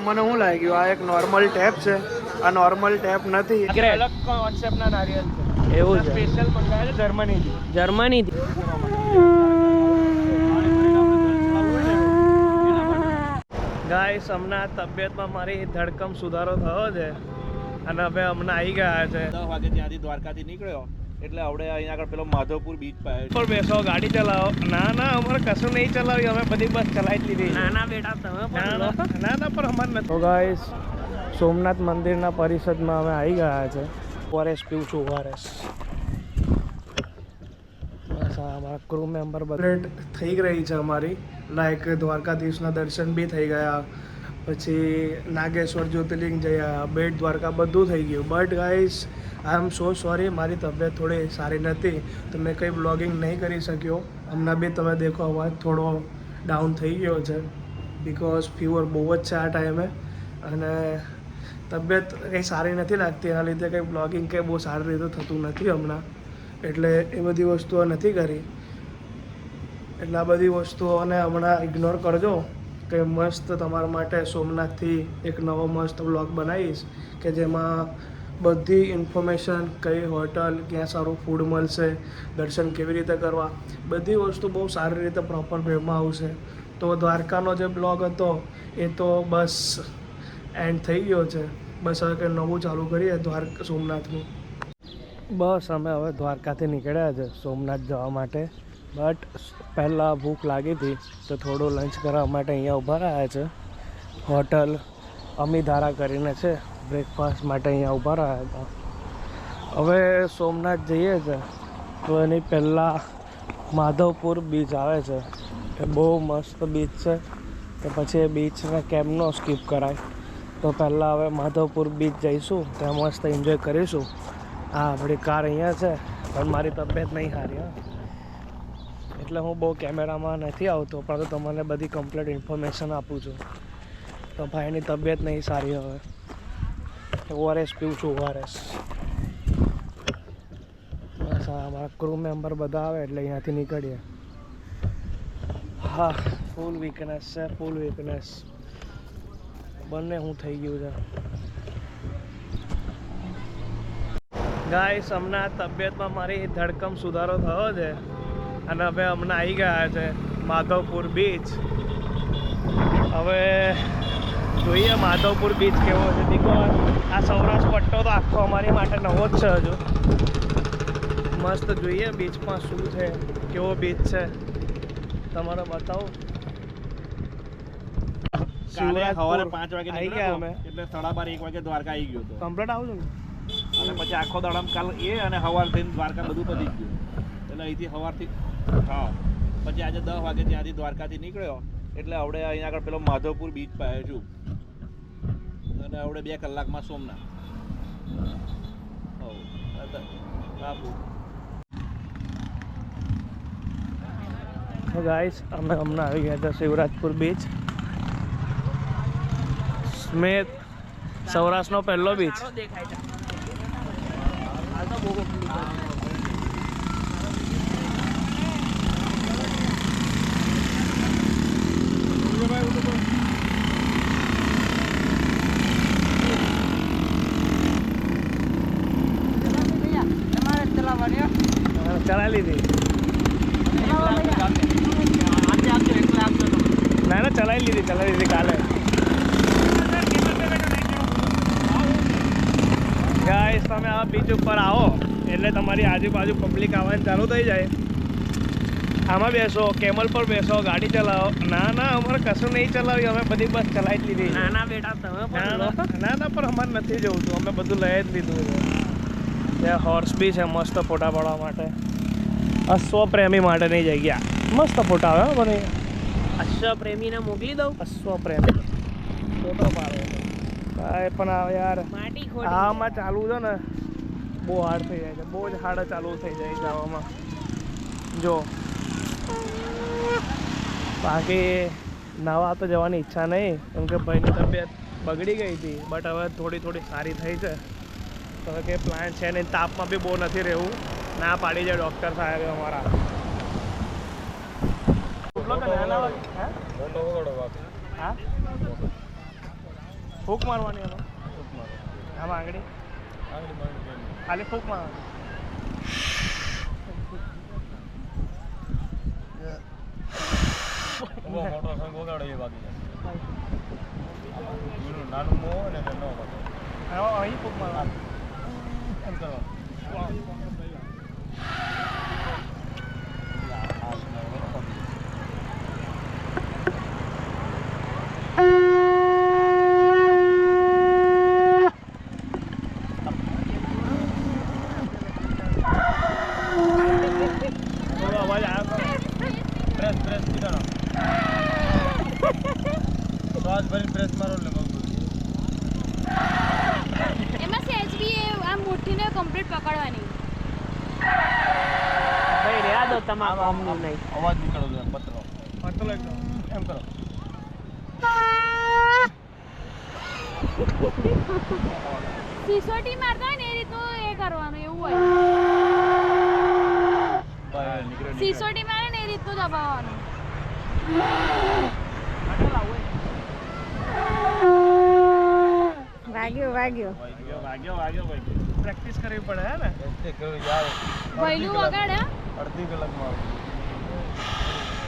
મને શું લાગ્યું આ એક નોર્મલ ટેપ છે, આ નોર્મલ ટેપ નથી, અલગ કોન્સેપ્ટના નારિયેલ છે. એવું છે, સ્પેશિયલ મંગાવે છે જર્મનીથી. ગાઈસ હમણાં તબિયતમાં મારી ધડકમ સુધારો થયો છે અને હવે હમણાં આવી ગયા છે. 10 વાગે ત્યાંથી દ્વારકાથી નીકળ્યો એટલે આપણે અહીંયા આગળ પેલો માધવપુર બીચ પર બેસો, ગાડી ચલાવો. ના અમારે કશું નહીં ચલાવ્યું, અમે બધી બસ ચલાવી જ લીધી. ના બેટા તમે ના પણ અમારે નથી. તો ગાઈસ સોમનાથ મંદિરના પરિષદમાં અમે આવી ગયા છે. ઓઆરએસ પીવું છું, ઓઆરએસ. બસ અમારા ક્રૂ મેમ્બર બધી થઈ રહી છે અમારી. લાઈક દ્વારકાધીશના દર્શન બી થઈ ગયા, પછી નાગેશ્વર જ્યોતિર્લિંગ જયા, બેટ દ્વારકા બધું થઈ ગયું. But guys I am so sorry, મારી તબિયત થોડી સારી નથી તો મેં કંઈ બ્લોગિંગ નહીં કરી શક્યો. હમણાં બી તમે દેખો અવાજ થોડો ડાઉન થઈ ગયો છે, બિકોઝ ફીવર બહુ જ છે આ ટાઈમે અને તબિયત કંઈ સારી નથી લાગતી. એના લીધે કંઈ બ્લોગિંગ કંઈ બહુ સારી રીતે થતું નથી હમણાં, એટલે એ બધી વસ્તુઓ નથી કરી. એટલે આ બધી વસ્તુઓને હમણાં ઇગ્નોર કરજો. કે મસ્ત તમારા માટે સોમનાથથી એક નવો મસ્ત બ્લોગ બનાવીશ કે જેમાં બધી ઇન્ફોર્મેશન, કઈ હોટલ, ક્યાં સારું ફૂડ મળશે, દર્શન કેવી રીતે કરવા, બધી વસ્તુ બહુ સારી રીતે પ્રોપર વેમાં આવશે. તો દ્વારકાનો જે બ્લોગ હતો એ તો બસ એન્ડ થઈ ગયો છે. બસ હવે કંઈ નવું ચાલુ કરીએ સોમનાથનું. બસ અમે હવે દ્વારકાથી નીકળ્યા છે સોમનાથ જવા માટે. બટ પહેલાં ભૂખ લાગી હતી તો થોડું લંચ કરવા માટે અહીંયા ઊભા રહ્યા છે. હોટલ અમીધારા કરીને છે, બ્રેકફાસ્ટ માટે અહીંયા ઊભા રહ્યા હતા. હવે સોમનાથ જઈએ છે તો એની પહેલાં માધવપુર બીચ આવે છે, એ બહુ મસ્ત બીચ છે. તો પછી એ બીચને કેમનો સ્કીપ કરાય, તો પહેલાં હવે માધવપુર બીચ જઈશું, ત્યાં મસ્ત એન્જોય કરીશું. હા, આપણી કાર અહીંયા છે પણ મારી તબિયત નહીં સારી. હા, એટલે હું બહુ કેમેરામાં નથી આવતો, પરંતુ તમને બધી કમ્પ્લીટ ઇન્ફોર્મેશન આપું છું. તો ભાઈની તબિયત નહીં સારી, હવે ઓઆરએસ પીવું છું, ઓઆરએસ. બસ અમારા ક્રૂ મેમ્બર બધા આવે એટલે અહીંયાથી નીકળીએ. હા, ફૂલ વીકનેસ છે, ફૂલ વીકનેસ. બંને હું થઈ ગયું છે. ગાઈસ હમણાં તબિયતમાં મારી ધડકમ સુધારો થયો છે અને હવે હમણાં આવી ગયા છે માધવપુર બીચ. હવે જોઈએ માધવપુર બીચ કેવો છે. બીકોઝ આ સૌરાષ્ટ્ર પટ્ટો તો આખો અમારી માટે નવો જ છે. હજુ મસ્ત જોઈએ બીચમાં શું છે, કેવો બીચ છે તમારે બતાવો. કાલે સવારે 5 વાગે આવી ગયા અમે, એટલે 12:30 1 વાગે દ્વારકા આવી ગયો હતો. કમ્પ્લીટ આવું છું ને, અને પછી આખો દાડામાં કાલ એ અને સવાર થઈને દ્વારકા બધું પતી ગયું. એટલે અહીંથી સવારથી હા, પછી આજે 10 વાગે ત્યાંથી દ્વારકાથી નીકળ્યો એટલે આપણે અહીંયા આગળ પેલો માધવપુર બીચ પાસે છું અને આપણે 2 કલાકમાં સોમનાથ. ગાઈસ અમે હમણાં આવી ગયા હતા શિવરાજપુર બીચ. સ્મિત સૌરાષ્ટ્રનો પહેલો બીચ. ચલાવી લીધી. ના ચલાવી લીધી કાલે. ગાઈસ તમે આ બીચ ઉપર આવો એટલે તમારી આજુબાજુ પબ્લિક આવવાની ચાલુ થઈ જાય. આમાં બેસો, કેમલ પર બેસો, ગાડી ચલાવો. ના અમારે કશું નહીં ચલાવ્યું, અમે બધી બસ ચલાવી જ લીધી. ના બેટા તમે ના પણ અમારે નથી જવું, અમે બધું લઈ જ લીધું છે. ત્યાં હોર્સ બી છે મસ્ત ફોટા પાડવા માટે. અશ્વપ્રેમી માટેની જગ્યા, મસ્ત ફોટા આવે મને. અશ્વપ્રેમીને મોકલી દઉં. અશ્વપ્રેમી ફોટો પાડે કાંઈ પણ આવે યાર. આમાં ચાલુ છે ને બહુ હાર્ડ થઈ જાય છે, બહુ જ હાર્ડ ચાલુ થઈ જાય જવામાં. જો બાકી નાવા તો જવાની ઈચ્છા નહીં, કેમ કે ભાઈની તબિયત બગડી ગઈ હતી. બટ હવે થોડી સારી થઈ છે. તો હવે કંઈ પ્લાન છે નહીં. તાપમાં બી બહુ નથી રહેવું, ના પાડી જાય ડૉક્ટર સાહેબ અમારા. હા ફૂક મારવાની આમાં આમાં આંગળી ખાલી ફૂક મારવાની મોટો સંગ વગાડો એ વાગી જાય નાનું મોં ને નો વાગે અહીં ફૂક મારવાની એમ કરો અવાજ આવ્યો પ્રેસ કીધો શ્વાસ ભરી પ્રેસ મારો એટલે બહુ એમાં સેજ બી એ આમ મુઠ્ઠીને કમ્પ્લીટ પકડવાની ભાઈ રહ્યા દો તમારા કામનું નહીં અવાજ નીકળો જોઈએ પતરો પતલો એકદમ એમ કરો સિસોટી મારતા હોય ને એ રીતનું એ કરવાનું એવું હોય ભાઈ નીકળે સિસોટી મારે ને એ રીતનું દબાવવાનું વાગ્યો પ્રેક્ટિસ કરવી પડે હે ને એટલે કર્યું યાર વહેલું વગાડે અડધી કલાકમાં આવે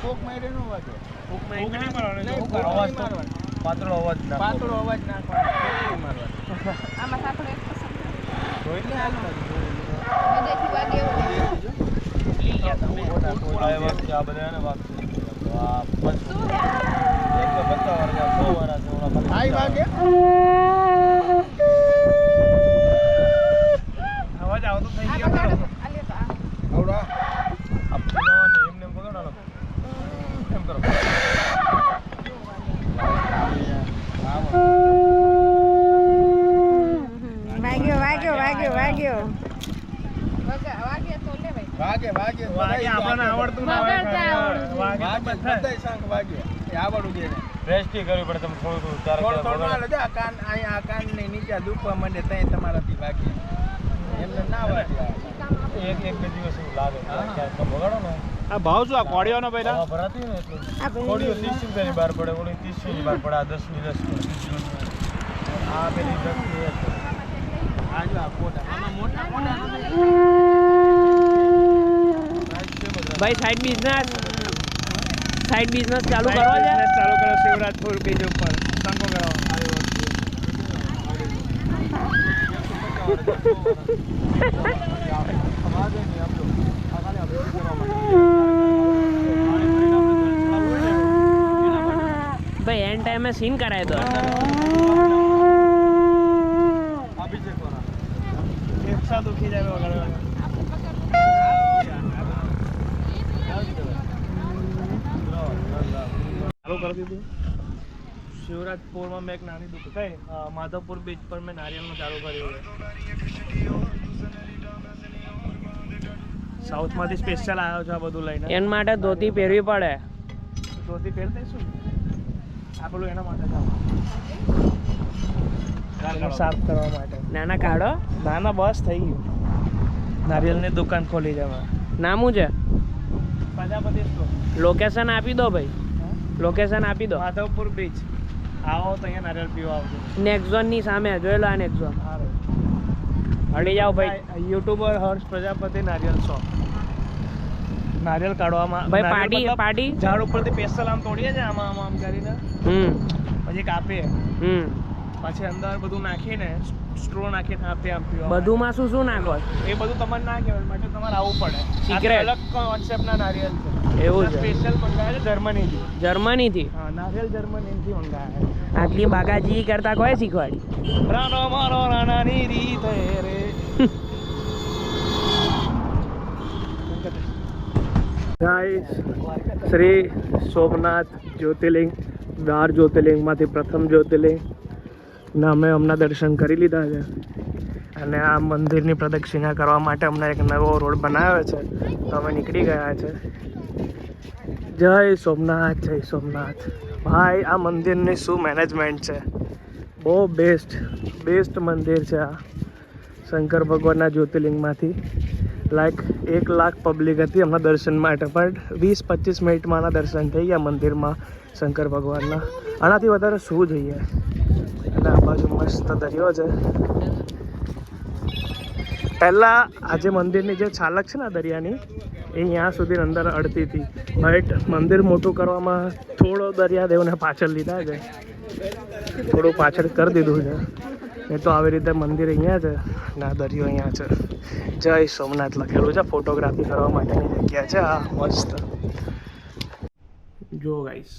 કોક મારે નો વાગે ફૂક નહીં મારવાની અવાજ પાતળો અવાજ ના અવાજ નાખવાનો મારવાનો આમાં આપણે જોઈને આ બધા ને વાગશે આ શું હે એક તો 50 વાગ્યા 100 વાળા છે ઓલા આઈ વાગે અવાજ આવતો થઈ ગયો આવડા આ પુરાવાની એમને એમ પકડવાનો એમ કરો વાગ્યો વાગે વાગે આપણને આવડતું ના હોય વગાડતા આવડતું. વાગે તો બધાય. શંખ વાગે એ આવડું દે રેસ્ટી કરવી પડે તમે થોડું થોડું હાલો જો આ કાન અહીંયા આ કાનની નીચે દુખવા માંડે ત્યાં તમારાથી વાગે એમને ના વાગે એક બે દિવસ એવું લાગે ક્યાંક તમે વગાડો ને આ ભાવ શું આ કોડિયોનો પહેલા હવા ભરાતી હોય ને એટલું થોડીઓ 30 રૂપિયાની બહાર પડે ઓલી 30 ની બહાર પડે આ 10 ની 10 આ પેલી 10 ની એક આ જો આ કોટા આમાં મોટા ભાઈ સાઈડ બિઝનેસ ચાલુ કરવા છે બિઝનેસ ચાલુ કરો શિવરાજપુર બીજ ઉપર સંકો કરાવો ભાઈ એન્ડ ટાઈમે સીન કરાય દો એક સાથ ઉઠી જાય વગાડવા ચાલુ કરી દીધું શિવરાજપુરમાં મેં એક નાની દુકાન કઈ માધવપુર બીચ પર મેં નારિયેલનું ચાલુ કર્યું છે સાઉથમાંથી સ્પેશિયલ આવ્યો છે આ બધું લઈને એના માટે ધોતી પહેરવી પડે ધોતી પહેરતા શું આ પેલું એના માટે એનું સાફ કરવા માટે નાના કાઢો ના બસ થઈ ગયું નારિયેલની દુકાન ખોલી છે એમાં નામું છે પ્રજાપતિ સ્ટોર લોકેશન આપી દો ભાઈ લોકેશન આપી દો માધવપુર બીચ આવો તો અહીંયા નારિયેળ પીવા આવજો નેક્ઝોન ની સામે જોઈ લો આ નેક્ઝોન સારું હળી જાઓ ભાઈ યુટ્યુબર હર્ષ પ્રજાપતિ નારિયેલ શોપ નારિયેલ કાઢવામાં ભાઈ નારિયેળ પાડી મતલબ પાડી ઝાડ ઉપરથી સ્પેશિયલ આમ તોડીએ છે આમ કરીને પછી કાપીએ પછી અંદર બધું નાખીને સ્ટ્રો નાખીને આપીએ આમ પીવા બધુંમાં શું નાખો એ બધું તમારે ના કહેવાય માટે તમારે આવવું પડે Secret. આ અલગ કોન્સેપ્ટના નારિયેલ છે એવું છે. સ્પેશિયલ મંગાવ્યા છે જર્મનીથી જર્મનીથી હા નારિયેલ જર્મનીથી મંગાવ્યા આટલી બાગાજી કરતા કોઈ શીખવાડી રાનો મારો રાણાની રીત રે ગાઈસ શ્રી સોમનાથ જ્યોતિર્લિંગ 12 જ્યોતિર્લિંગમાંથી પ્રથમ જ્યોતિર્લિંગ ના અમે હમણાં દર્શન કરી લીધા છે અને આ મંદિરની પ્રદક્ષિણા કરવા માટે હમણાં એક નવો રોડ બનાવ્યો છે તો અમે નીકળી ગયા છે જય સોમનાથ ભાઈ આ મંદિરની શું મેનેજમેન્ટ છે બહુ બેસ્ટ મંદિર છે આ શંકર ભગવાનના જ્યોતિર્લિંગમાંથી લાઈક 1 લાખ પબ્લિક હતી હમણાં દર્શન માટે પણ 20-25 મિનિટમાં આના દર્શન થઈ ગયા મંદિરમાં શંકર ભગવાનના આનાથી વધારે શું જોઈએ અને આ બાજુ મસ્ત દરિયો છે. પહેલાં આજે મંદિરની જે છાલક છે ને દરિયાની એ અહીંયા સુધી અંદર અડતી હતી, બટ મંદિર મોટું કરવામાં થોડો દરિયાદેવને પાછળ લીધા છે, થોડું પાછળ કરી દીધું છે. એ તો આવી રીતે મંદિર અહીંયા છે ને આ દરિયો અહીંયા છે. જય સોમનાથ લખેલું છે, ફોટોગ્રાફી કરવા માટેની જગ્યા છે આ મસ્ત. જો ગાઈસ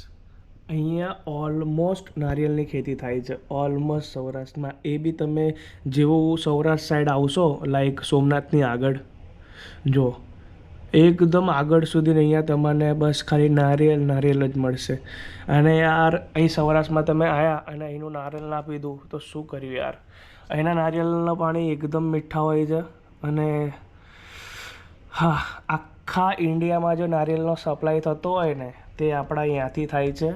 અહીંયા ઓલમોસ્ટ નારિયેળની ખેતી થાય છે, ઓલમોસ્ટ સૌરાષ્ટ્રમાં. એ બી તમે જેવું સૌરાષ્ટ્ર સાઈડ આવશો લાઈક સોમનાથની આગળ, જો એકદમ આગળ સુધી અહીંયા તમને બસ ખાલી નારિયેળ જ મળશે. અને યાર અહીં સૌરાષ્ટ્રમાં તમે આવ્યા અને અહીંનું નારિયેળ ના પીધું તો શું કર્યું યાર. અહીંના નારિયેળનું પાણી એકદમ મીઠા હોય છે. અને હા, આખા ઇન્ડિયામાં જો નારિયેળનો સપ્લાય થતો હોય ને તે આપણા અહીંયાથી થાય છે.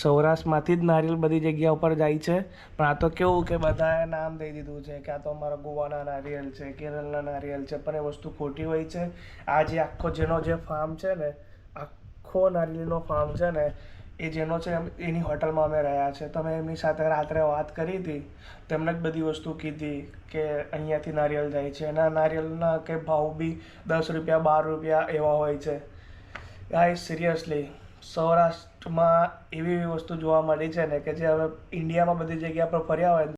સૌરાષ્ટ્રમાંથી જ નારિયેળ બધી જગ્યા ઉપર જાય છે. પણ આ તો કેવું કે બધાએ નામ દઈ દીધું છે કે આ તો અમારા ગોવાના નારિયેળ છે, કેરળના નારિયેળ છે, પણ એ વસ્તુ ખોટી હોય છે. આ જે આખો જેનો જે ફાર્મ છે ને, આખો નારિયેળનો ફાર્મ છે ને, એ જેનો છે એની હોટલમાં અમે રહ્યા છે. તમે એમની સાથે રાત્રે વાત કરી હતી, તેમને જ બધી વસ્તુ કીધી કે અહીંયાથી નારિયેળ જાય છે. એના નારિયેળના કે ભાવ બી 10 રૂપિયા 12 રૂપિયા એવા હોય છે. ગાઈસ સિરિયસલી સૌરાષ્ટ્રમાં એવી વસ્તુ જોવા મળી છે ને કે જે હવે ઇન્ડિયામાં બધી જગ્યા પર ફર્યા હોય